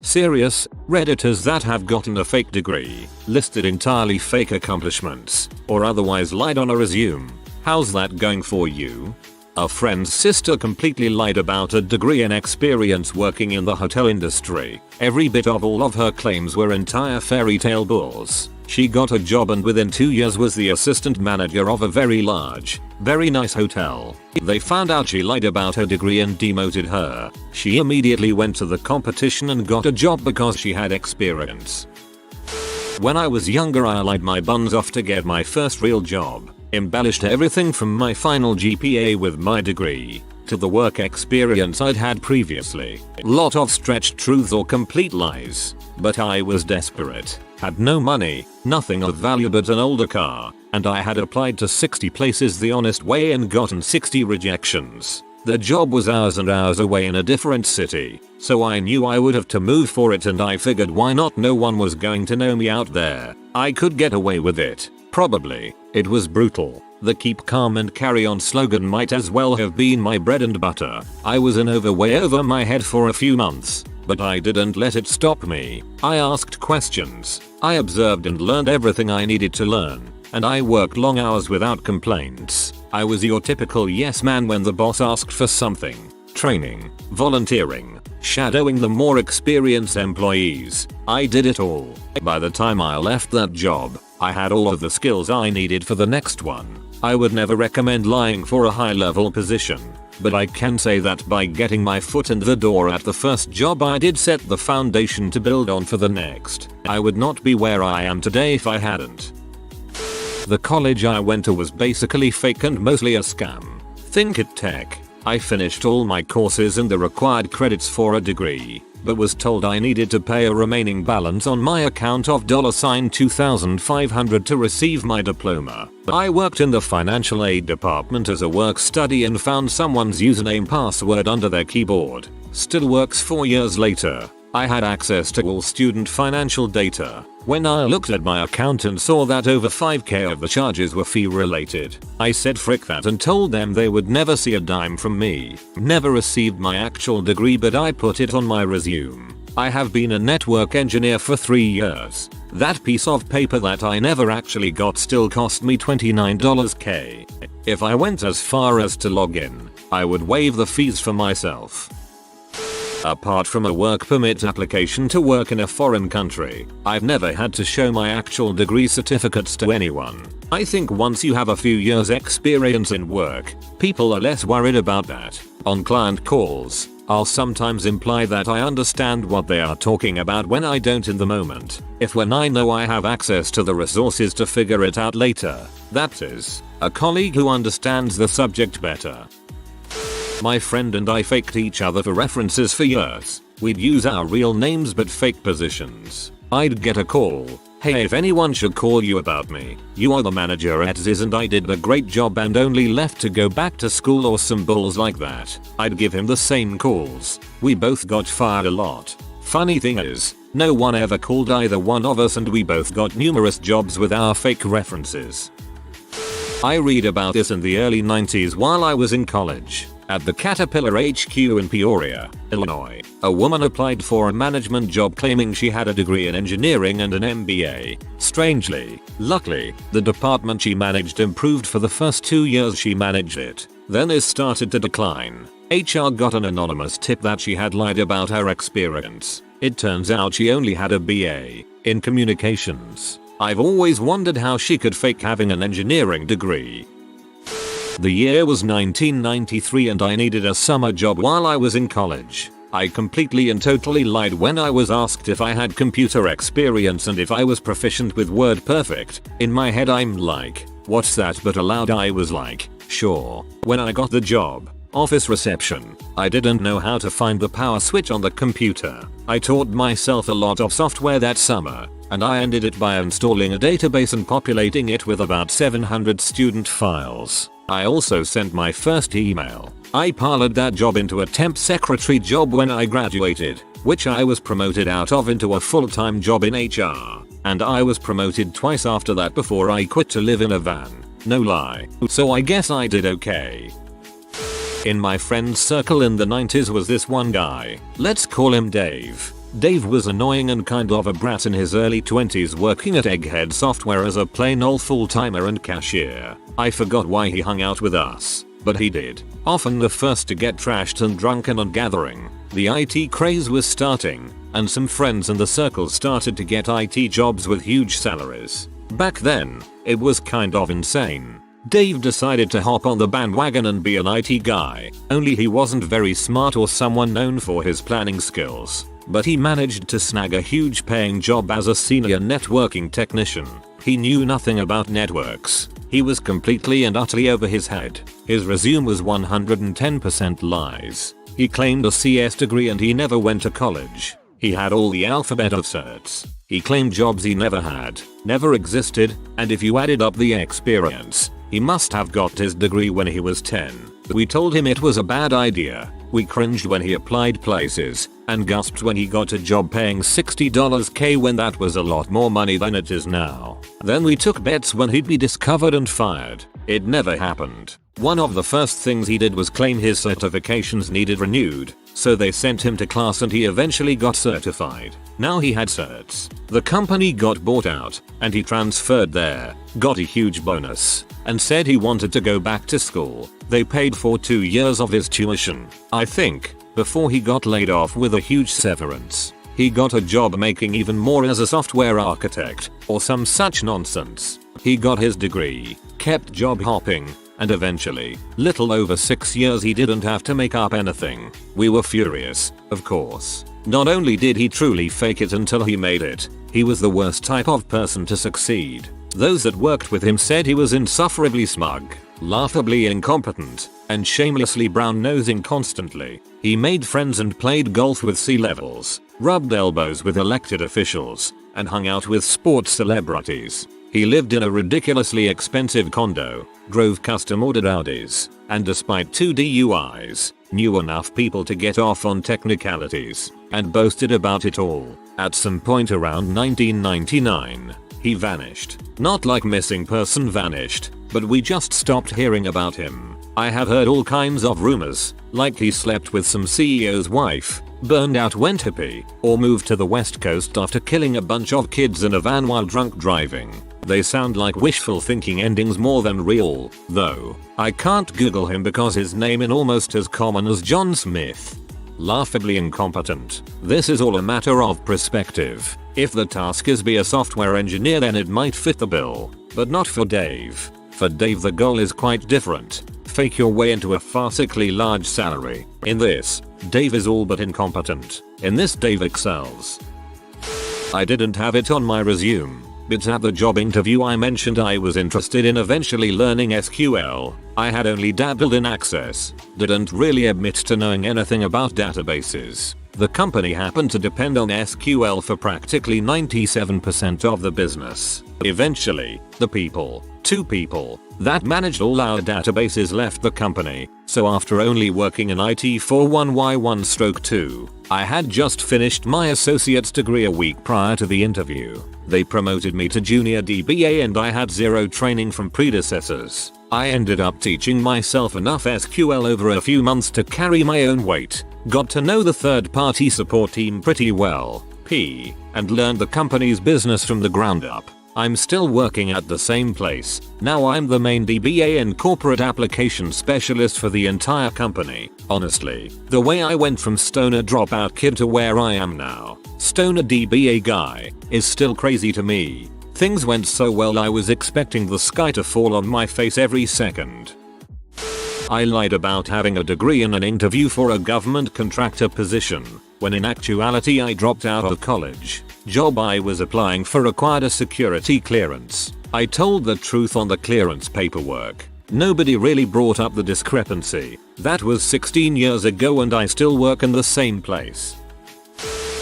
Serious, Redditors that have gotten a fake degree, listed entirely fake accomplishments, or otherwise lied on a resume. How's that going for you? A friend's sister completely lied about a degree and experience working in the hotel industry. Every bit of all of her claims were entire fairy tale bulls. She got a job and within 2 years was the assistant manager of a very large, very nice hotel. They found out she lied about her degree and demoted her. She immediately went to the competition and got a job because she had experience. When I was younger I lied my buns off to get my first real job. Embellished everything from my final GPA with my degree to the work experience I'd had previously. Lot of stretched truths or complete lies. But I was desperate. Had no money, nothing of value but an older car, and I had applied to 60 places the honest way and gotten 60 rejections. The job was hours and hours away in a different city, so I knew I would have to move for it and I figured why not, no one was going to know me out there. I could get away with it. Probably. It was brutal. The keep calm and carry on slogan might as well have been my bread and butter. I was in way over my head for a few months, but I didn't let it stop me. I asked questions. I observed and learned everything I needed to learn, and I worked long hours without complaints. I was your typical yes man when the boss asked for something. Training, volunteering, shadowing the more experienced employees. I did it all. By the time I left that job, I had all of the skills I needed for the next one. I would never recommend lying for a high-level position, but I can say that by getting my foot in the door at the first job I did set the foundation to build on for the next. I would not be where I am today if I hadn't. The college I went to was basically fake and mostly a scam. Think it tech. I finished all my courses and the required credits for a degree, but was told I needed to pay a remaining balance on my account of $2,500 to receive my diploma. I worked in the financial aid department as a work study and found someone's username password under their keyboard. Still works 4 years later. I had access to all student financial data. When I looked at my account and saw that over 5k of the charges were fee related, I said frick that and told them they would never see a dime from me. Never received my actual degree but I put it on my resume. I have been a network engineer for 3 years. That piece of paper that I never actually got still cost me $29k. If I went as far as to log in, I would waive the fees for myself. Apart from a work permit application to work in a foreign country, I've never had to show my actual degree certificates to anyone. I think once you have a few years experience in work, people are less worried about that. On client calls, I'll sometimes imply that I understand what they are talking about when I don't in the moment. When I know I have access to the resources to figure it out later. That is, a colleague who understands the subject better. My friend and I faked each other for references for years. We'd use our real names but fake positions. I'd get a call. Hey, if anyone should call you about me, you are the manager at Ziz and I did a great job and only left to go back to school or some bulls like that. I'd give him the same calls. We both got fired a lot. Funny thing is, no one ever called either one of us and we both got numerous jobs with our fake references. I read about this in the early 90s while I was in college. At the Caterpillar HQ in Peoria, Illinois, a woman applied for a management job claiming she had a degree in engineering and an MBA. Strangely, luckily, the department she managed improved for the first 2 years she managed it. Then it started to decline. HR got an anonymous tip that she had lied about her experience. It turns out she only had a BA in communications. I've always wondered how she could fake having an engineering degree. The year was 1993 and I needed a summer job while I was in college. I completely and totally lied when I was asked if I had computer experience and if I was proficient with WordPerfect. In my head I'm like, what's that? But aloud I was like, sure. When I got the job, office reception, I didn't know how to find the power switch on the computer. I taught myself a lot of software that summer, and I ended it by installing a database and populating it with about 700 student files. I also sent my first email. I parlayed that job into a temp secretary job when I graduated, which I was promoted out of into a full-time job in HR. And I was promoted twice after that before I quit to live in a van. No lie. So I guess I did okay. In my friend's circle in the 90s was this one guy. Let's call him Dave. Dave was annoying and kind of a brat in his early 20s, working at Egghead Software as a plain old full-timer and cashier. I forgot why he hung out with us, but he did. Often the first to get trashed and drunken and gathering. The IT craze was starting, and some friends in the circle started to get IT jobs with huge salaries. Back then, it was kind of insane. Dave decided to hop on the bandwagon and be an IT guy, only he wasn't very smart or someone known for his planning skills. But he managed to snag a huge paying job as a senior networking technician. He knew nothing about networks. He was completely and utterly over his head. His resume was 110% lies. He claimed a CS degree and he never went to college. He had all the alphabet of certs. He claimed jobs he never had, never existed, and if you added up the experience, he must have got his degree when he was 10. We told him it was a bad idea. We cringed when he applied places, and gasped when he got a job paying $60K when that was a lot more money than it is now. Then we took bets when he'd be discovered and fired. It never happened. One of the first things he did was claim his certifications needed renewed, so they sent him to class and he eventually got certified. Now he had certs. The company got bought out, and he transferred there, got a huge bonus, and said he wanted to go back to school. They paid for 2 years of his tuition, I think, before he got laid off with a huge severance. He got a job making even more as a software architect, or some such nonsense. He got his degree, kept job hopping, and eventually, little over 6 years he didn't have to make up anything. We were furious, of course. Not only did he truly fake it until he made it, he was the worst type of person to succeed. Those that worked with him said he was insufferably smug, laughably incompetent, and shamelessly brown-nosing constantly. He made friends and played golf with C-levels, rubbed elbows with elected officials, and hung out with sports celebrities. He lived in a ridiculously expensive condo, drove custom-ordered Audis, and despite 2 DUIs, knew enough people to get off on technicalities, and boasted about it all. At some point around 1999, he vanished. Not like missing person vanished, but we just stopped hearing about him. I have heard all kinds of rumors, like he slept with some CEO's wife, burned out went hippie, or moved to the West Coast after killing a bunch of kids in a van while drunk driving. They sound like wishful thinking endings more than real, though. I can't Google him because his name is almost as common as John Smith. Laughably incompetent. This is all a matter of perspective. If the task is be a software engineer, then it might fit the bill, but not for Dave. For Dave the goal is quite different. Fake your way into a farcically large salary. In this, Dave is all but incompetent. In this, Dave excels. I didn't have it on my resume, but at the job interview I mentioned I was interested in eventually learning SQL. I had only dabbled in Access, didn't really admit to knowing anything about databases. The company happened to depend on SQL for practically 97% of the business. Eventually, the 2 people, that managed all our databases left the company, so after only working in IT for 1Y1/2, I had just finished my associate's degree a week prior to the interview. They promoted me to junior DBA and I had zero training from predecessors. I ended up teaching myself enough SQL over a few months to carry my own weight, got to know the third-party support team pretty well, and learned the company's business from the ground up. I'm still working at the same place. Now I'm the main DBA and corporate application specialist for the entire company. Honestly, the way I went from stoner dropout kid to where I am now, stoner DBA guy, is still crazy to me. Things went so well I was expecting the sky to fall on my face every second. I lied about having a degree in an interview for a government contractor position, when in actuality I dropped out of college. Job I was applying for required a security clearance. I told the truth on the clearance paperwork. Nobody really brought up the discrepancy. That was 16 years ago and I still work in the same place.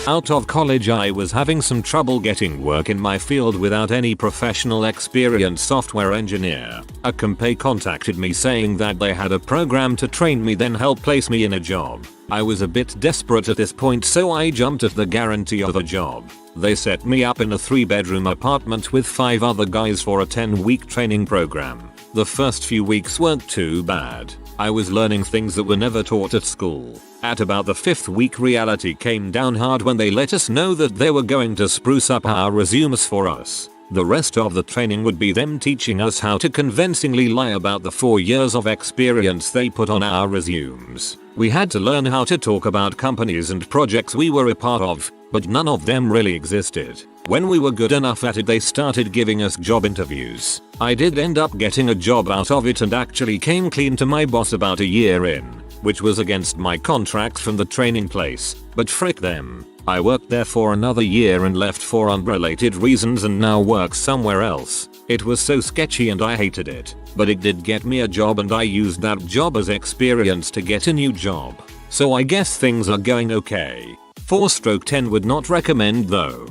Out of college I was having some trouble getting work in my field without any professional experience. Software engineer. A compay contacted me saying that they had a program to train me then help place me in a job. I was a bit desperate at this point so I jumped at the guarantee of a job. They set me up in a 3-bedroom apartment with 5 other guys for a 10-week training program. The first few weeks weren't too bad. I was learning things that were never taught at school. At about the 5th week, reality came down hard when they let us know that they were going to spruce up our resumes for us. The rest of the training would be them teaching us how to convincingly lie about the 4 years of experience they put on our resumes. We had to learn how to talk about companies and projects we were a part of, but none of them really existed. When we were good enough at it, they started giving us job interviews. I did end up getting a job out of it and actually came clean to my boss about a year in, which was against my contract from the training place, but frick them. I worked there for another year and left for unrelated reasons and now work somewhere else. It was so sketchy and I hated it, but it did get me a job and I used that job as experience to get a new job. So I guess things are going okay. 4/10 would not recommend though.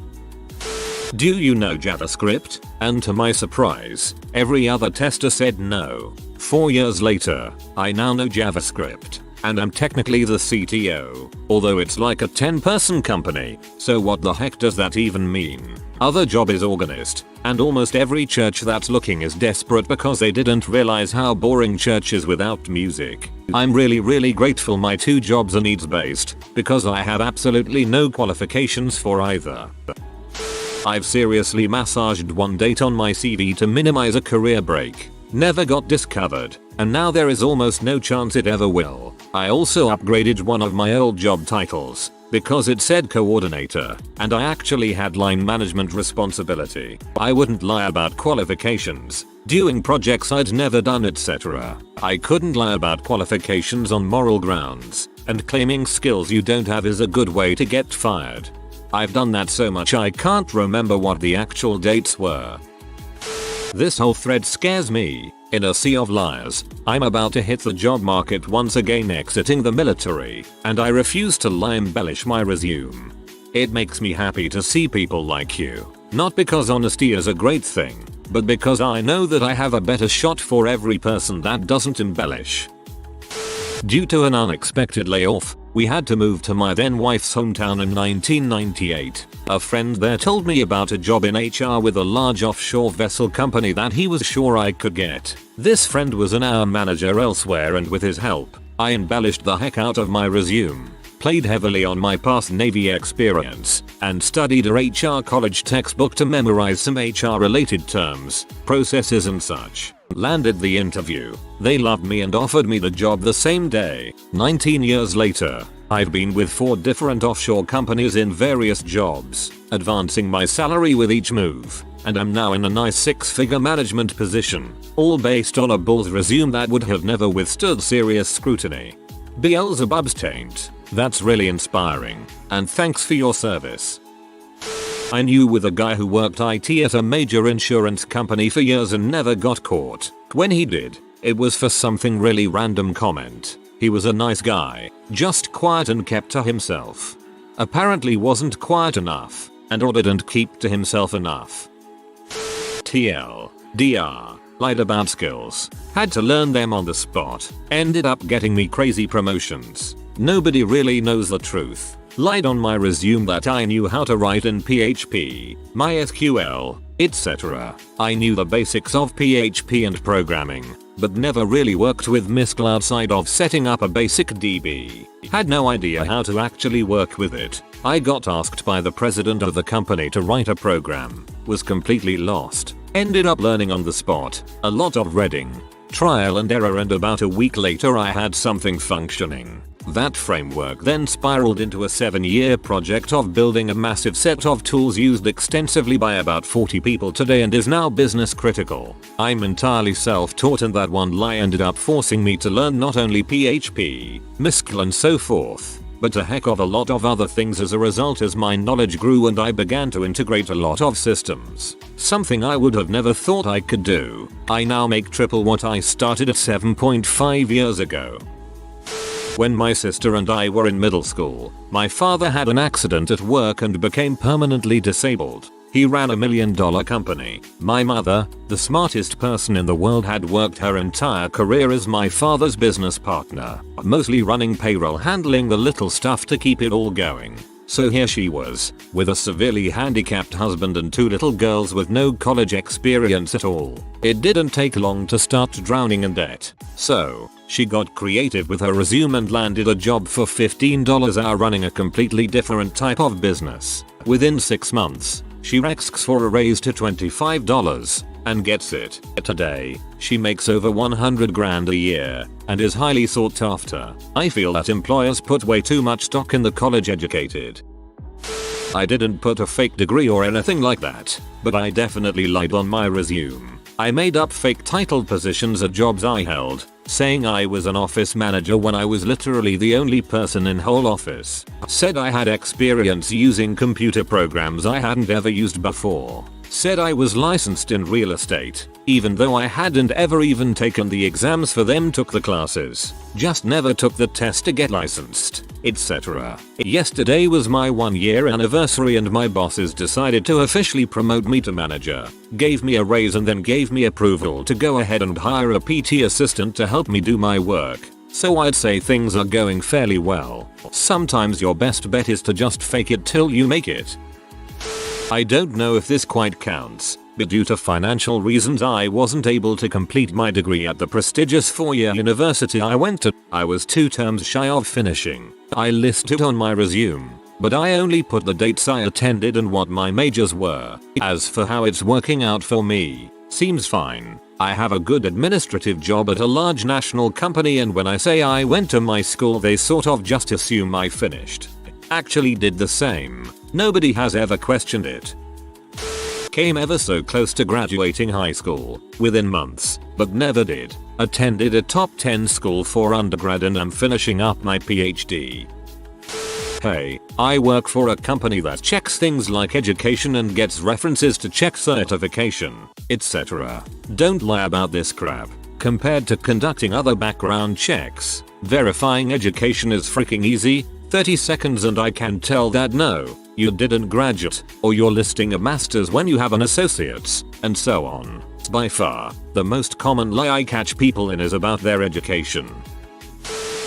Do you know JavaScript? And to my surprise, every other tester said no. 4 years later, I now know JavaScript. And I'm technically the CTO, although it's like a 10-person company, so what the heck does that even mean? Other job is organist, and almost every church that's looking is desperate because they didn't realize how boring church is without music. I'm really grateful my 2 jobs are needs based, because I have absolutely no qualifications for either. I've seriously massaged one date on my CV to minimize a career break. Never got discovered, and now there is almost no chance it ever will. I also upgraded one of my old job titles, because it said coordinator, and I actually had line management responsibility. I wouldn't lie about qualifications, doing projects I'd never done, etc. I couldn't lie about qualifications on moral grounds, and claiming skills you don't have is a good way to get fired. I've done that so much I can't remember what the actual dates were. This whole thread scares me. In a sea of liars, I'm about to hit the job market once again, exiting the military, and I refuse to lie embellish my resume. It makes me happy to see people like you, not because honesty is a great thing, but because I know that I have a better shot for every person that doesn't embellish. Due to an unexpected layoff, we had to move to my then wife's hometown in 1998. A friend there told me about a job in HR with a large offshore vessel company that he was sure I could get. This friend was an hour manager elsewhere, and with his help, I embellished the heck out of my resume, played heavily on my past Navy experience, and studied a HR college textbook to memorize some HR related terms, processes and such. Landed the interview. They loved me and offered me the job the same day. 19 years later, I've been with 4 different offshore companies in various jobs, advancing my salary with each move, and I'm now in a nice 6-figure management position, all based on a bull's resume that would have never withstood serious scrutiny. Beelzebub's taint. That's really inspiring, and thanks for your service. I knew with a guy who worked IT at a major insurance company for years and never got caught. When he did, it was for something really random comment. He was a nice guy, just quiet and kept to himself. Apparently wasn't quiet enough, and or didn't keep to himself enough. TLDR. Lied about skills. Had to learn them on the spot. Ended up getting me crazy promotions. Nobody really knows the truth. Lied on my resume that I knew how to write in PHP, MySQL, etc. I knew the basics of PHP and programming, but never really worked with MySQL outside of setting up a basic DB. Had no idea how to actually work with it. I got asked by the president of the company to write a program, was completely lost, ended up learning on the spot, a lot of reading, trial and error, and about a week later I had something functioning. That framework then spiraled into a 7-year project of building a massive set of tools used extensively by about 40 people today and is now business critical. I'm entirely self-taught, and that one lie ended up forcing me to learn not only PHP, MySQL and so forth, but a heck of a lot of other things as a result as my knowledge grew and I began to integrate a lot of systems. Something I would have never thought I could do. I now make triple what I started at 7.5 years ago. When my sister and I were in middle school, my father had an accident at work and became permanently disabled. He ran $1 million company. My mother, the smartest person in the world, had worked her entire career as my father's business partner, mostly running payroll, handling the little stuff to keep it all going. So here she was, with a severely handicapped husband and 2 little girls with no college experience at all. It didn't take long to start drowning in debt. So, she got creative with her resume and landed a job for $15 an hour running a completely different type of business. Within 6 months, she asks for a raise to $25 and gets it. Today, she makes over 100 grand a year and is highly sought after. I feel that employers put way too much stock in the college educated. I didn't put a fake degree or anything like that, but I definitely lied on my resume. I made up fake titled positions at jobs I held, saying I was an office manager when I was literally the only person in whole office. Said I had experience using computer programs I hadn't ever used before. Said I was licensed in real estate, even though I hadn't ever even taken the exams for them. Took the classes, just never took the test to get licensed, etc. Yesterday was my 1-year anniversary and my bosses decided to officially promote me to manager, gave me a raise and then gave me approval to go ahead and hire a PT assistant to help me do my work. So I'd say things are going fairly well. Sometimes your best bet is to just fake it till you make it. I don't know if this quite counts, but due to financial reasons I wasn't able to complete my degree at the prestigious 4-year university I went to. I was 2 terms shy of finishing. I listed it on my resume, but I only put the dates I attended and what my majors were. As for how it's working out for me, seems fine. I have a good administrative job at a large national company, and when I say I went to my school they sort of just assume I finished. Actually did the same. Nobody has ever questioned it. Came ever so close to graduating high school within months, but never did. Attended a top 10 school for undergrad and I'm finishing up my PhD. Hey, I work for a company that checks things like education and gets references to check certification, etc. Don't lie about this crap. Compared to conducting other background checks, verifying education is freaking easy. 30 seconds and I can tell that no, you didn't graduate, or you're listing a master's when you have an associate's, and so on. By far, the most common lie I catch people in is about their education.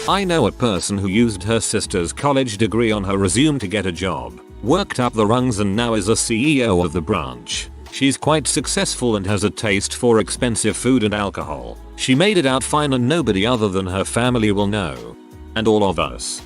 I know a person who used her sister's college degree on her resume to get a job, worked up the rungs and now is a CEO of the branch. She's quite successful and has a taste for expensive food and alcohol. She made it out fine and nobody other than her family will know. And all of us.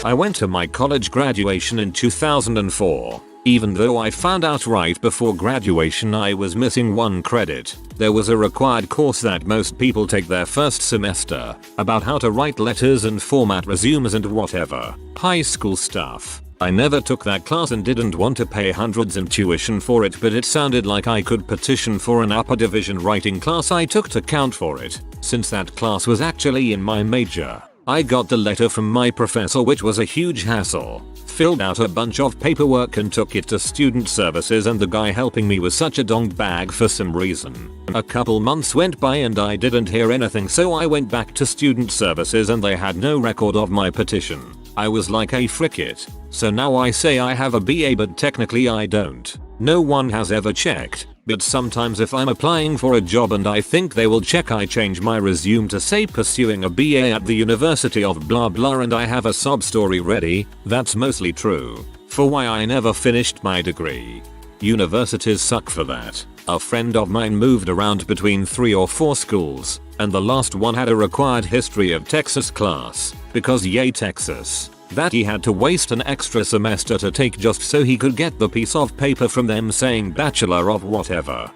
I went to my college graduation in 2004. Even though I found out right before graduation I was missing 1 credit, there was a required course that most people take their first semester, about how to write letters and format resumes and whatever. High school stuff. I never took that class and didn't want to pay hundreds in tuition for it, but it sounded like I could petition for an upper division writing class I took to count for it, since that class was actually in my major. I got the letter from my professor, which was a huge hassle. Filled out a bunch of paperwork and took it to student services, and the guy helping me was such a dong bag for some reason. A couple months went by and I didn't hear anything, so I went back to student services and they had no record of my petition. I was like, hey, frick it. So now I say I have a BA, but technically I don't. No one has ever checked. But sometimes if I'm applying for a job and I think they will check, I change my resume to say pursuing a BA at the University of blah blah and I have a sob story ready. That's mostly true for why I never finished my degree. Universities suck for that. A friend of mine moved around between 3 or 4 schools, and the last one had a required history of Texas class, because yay Texas, that he had to waste an extra semester to take just so he could get the piece of paper from them saying Bachelor of whatever.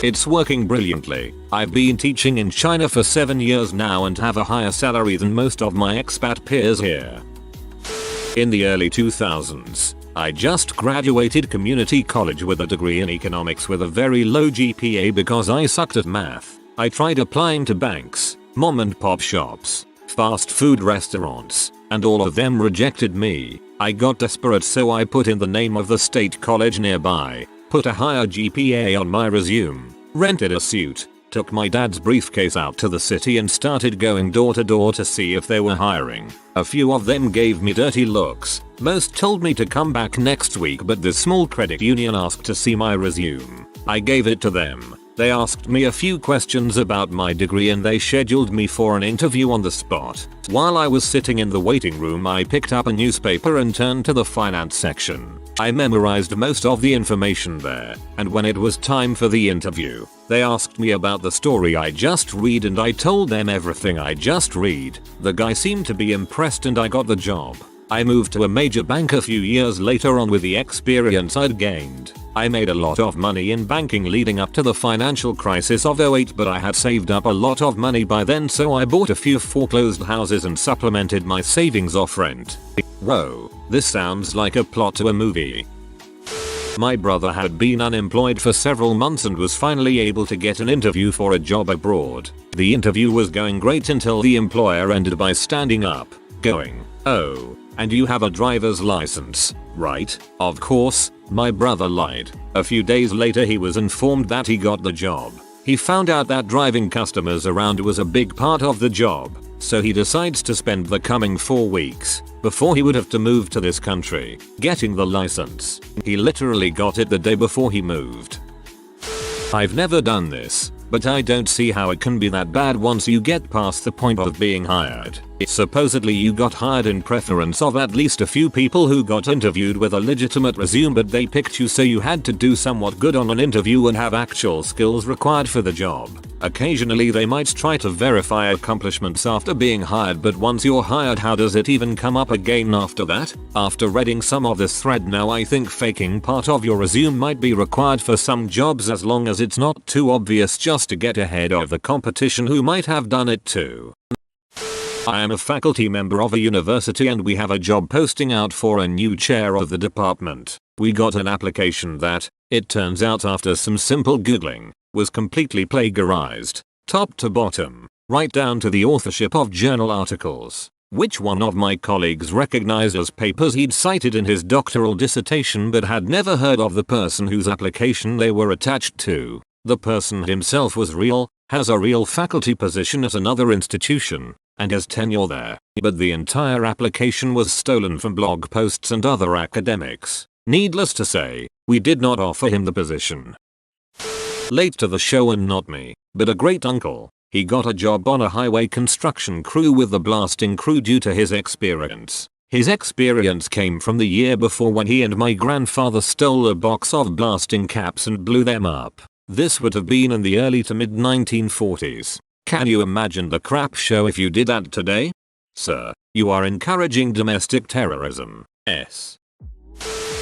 It's working brilliantly. I've been teaching in China for 7 years now and have a higher salary than most of my expat peers here. In the early 2000s, I just graduated community college with a degree in economics with a very low GPA because I sucked at math. I tried applying to banks, mom and pop shops, fast food restaurants, and all of them rejected me. I got desperate, so I put in the name of the state college nearby, put a higher GPA on my resume, rented a suit, took my dad's briefcase out to the city and started going door to door to see if they were hiring. A few of them gave me dirty looks. Most told me to come back next week, but the small credit union asked to see my resume. I gave it to them. They asked me a few questions about my degree and they scheduled me for an interview on the spot. While I was sitting in the waiting room, I picked up a newspaper and turned to the finance section. I memorized most of the information there, and when it was time for the interview, they asked me about the story I just read and I told them everything I just read. The guy seemed to be impressed and I got the job. I moved to a major bank a few years later on with the experience I'd gained. I made a lot of money in banking leading up to the financial crisis of '08, but I had saved up a lot of money by then, so I bought a few foreclosed houses and supplemented my savings off rent. Whoa, this sounds like a plot to a movie. My brother had been unemployed for several months and was finally able to get an interview for a job abroad. The interview was going great until the employer ended by standing up, going, "Oh, and you have a driver's license, right?" Of course, my brother lied. A few days later he was informed that he got the job. He found out that driving customers around was a big part of the job, so he decides to spend the coming 4 weeks, before he would have to move to this country, getting the license. He literally got it the day before he moved. I've never done this, but I don't see how it can be that bad once you get past the point of being hired. Supposedly you got hired in preference of at least a few people who got interviewed with a legitimate resume, but they picked you, so you had to do somewhat good on an interview and have actual skills required for the job. Occasionally they might try to verify accomplishments after being hired, but once you're hired, how does it even come up again after that? After reading some of this thread now, I think faking part of your resume might be required for some jobs as long as it's not too obvious, just to get ahead of the competition who might have done it too. I am a faculty member of a university and we have a job posting out for a new chair of the department. We got an application that, it turns out after some simple googling, was completely plagiarized, top to bottom, right down to the authorship of journal articles, which one of my colleagues recognized as papers he'd cited in his doctoral dissertation, but had never heard of the person whose application they were attached to. The person himself was real, has a real faculty position at another institution, and has tenure there, but the entire application was stolen from blog posts and other academics. Needless to say, we did not offer him the position. Late to the show and not me, but a great uncle. He got a job on a highway construction crew with the blasting crew due to his experience. His experience came from the year before when he and my grandfather stole a box of blasting caps and blew them up. This would have been in the early to mid 1940s. Can you imagine the crap show if you did that today? Sir, you are encouraging domestic terrorism.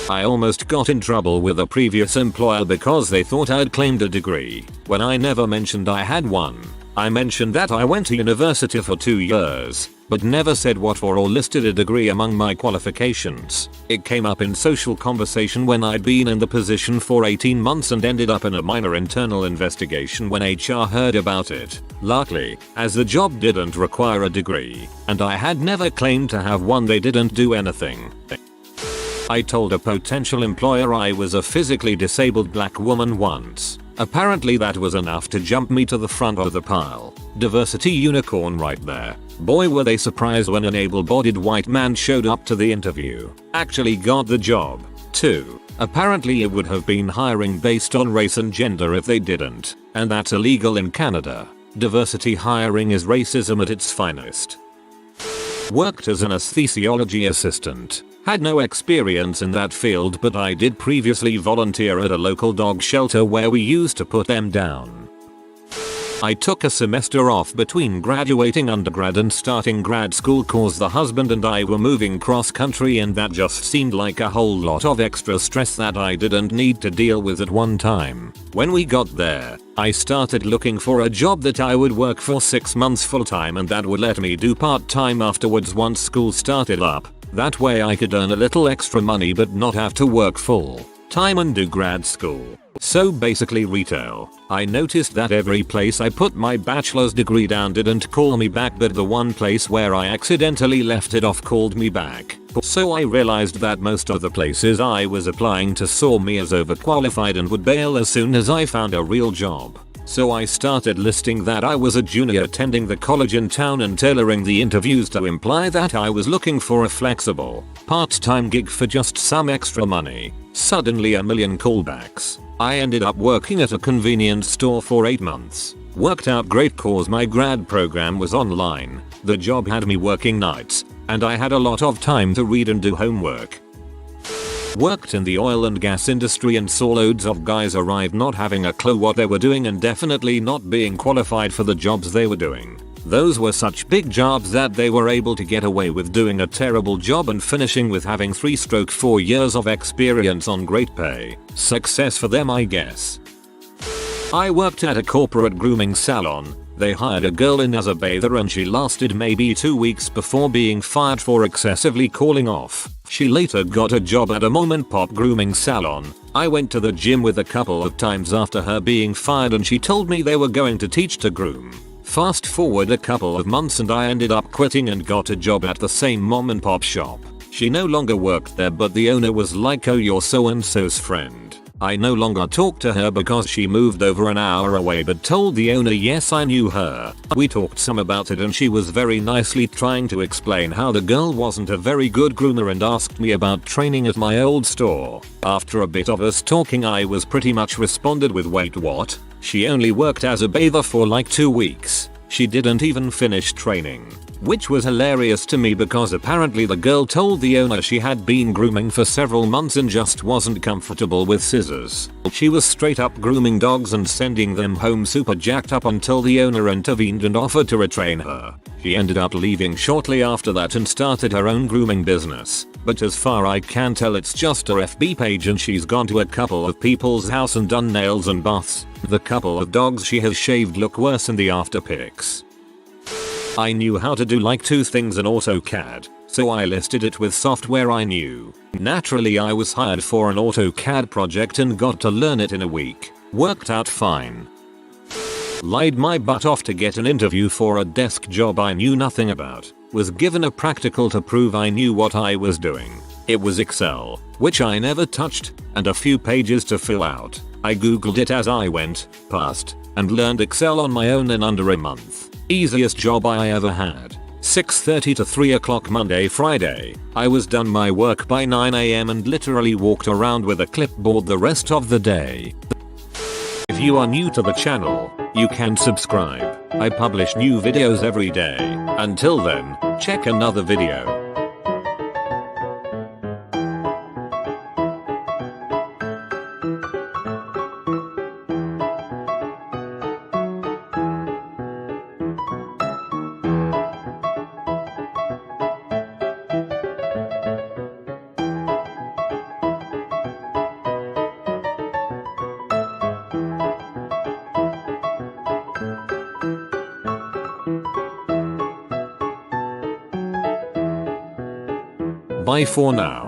I almost got in trouble with a previous employer because they thought I'd claimed a degree, when I never mentioned I had one. I mentioned that I went to university for 2 years, but never said what for or listed a degree among my qualifications. It came up in social conversation when I'd been in the position for 18 months and ended up in a minor internal investigation when HR heard about it. Luckily, as the job didn't require a degree, and I had never claimed to have one, they didn't do anything. I told a potential employer I was a physically disabled black woman once. Apparently that was enough to jump me to the front of the pile. Diversity unicorn right there. Boy, were they surprised when an able-bodied white man showed up to the interview. Actually got the job, too. Apparently it would have been hiring based on race and gender if they didn't, and that's illegal in Canada. Diversity hiring is racism at its finest. Worked as an anesthesiology assistant. Had no experience in that field, but I did previously volunteer at a local dog shelter where we used to put them down. I took a semester off between graduating undergrad and starting grad school cause the husband and I were moving cross country, and that just seemed like a whole lot of extra stress that I didn't need to deal with at one time. When we got there, I started looking for a job that I would work for 6 months full time and that would let me do part time afterwards once school started up. That way I could earn a little extra money but not have to work full time and do grad school. So basically retail. I noticed that every place I put my bachelor's degree down didn't call me back, but the one place where I accidentally left it off called me back. So I realized that most of the places I was applying to saw me as overqualified and would bail as soon as I found a real job. So I started listing that I was a junior attending the college in town and tailoring the interviews to imply that I was looking for a flexible, part-time gig for just some extra money. Suddenly a million callbacks. I ended up working at a convenience store for 8 months. Worked out great cause my grad program was online, the job had me working nights, and I had a lot of time to read and do homework. Worked in the oil and gas industry and saw loads of guys arrive not having a clue what they were doing and definitely not being qualified for the jobs they were doing. Those were such big jobs that they were able to get away with doing a terrible job and finishing with having 3-4 years of experience on great pay. Success for them, I guess. I worked at a corporate grooming salon. They hired a girl in as a bather and she lasted maybe 2 weeks before being fired for excessively calling off. She later got a job at a mom and pop grooming salon. I went to the gym with a couple of times after her being fired and she told me they were going to teach to groom. Fast forward a couple of months and I ended up quitting and got a job at the same mom and pop shop. She no longer worked there, but the owner was like, "Oh, you're so and so's friend." I no longer talked to her because she moved over an hour away, but told the owner yes, I knew her. We talked some about it and she was very nicely trying to explain how the girl wasn't a very good groomer and asked me about training at my old store. After a bit of us talking, I was pretty much responded with, "Wait, what?" She only worked as a bather for like 2 weeks. She didn't even finish training. Which was hilarious to me because apparently the girl told the owner she had been grooming for several months and just wasn't comfortable with scissors. She was straight up grooming dogs and sending them home super jacked up until the owner intervened and offered to retrain her. She ended up leaving shortly after that and started her own grooming business. But as far I can tell, it's just her FB page and she's gone to a couple of people's house and done nails and baths. The couple of dogs she has shaved look worse in the after pics. I knew how to do like 2 things in AutoCAD, so I listed it with software I knew. Naturally I was hired for an AutoCAD project and got to learn it in a week. Worked out fine. Lied my butt off to get an interview for a desk job I knew nothing about. Was given a practical to prove I knew what I was doing. It was Excel, which I never touched, and a few pages to fill out. I googled it as I went, passed, and learned Excel on my own in under a month. Easiest job I ever had. 6:30 to 3 o'clock Monday, Friday. I was done my work by 9 AM and literally walked around with a clipboard the rest of the day. If you are new to the channel, you can subscribe. I publish new videos every day. Until then, check another video. Bye for now.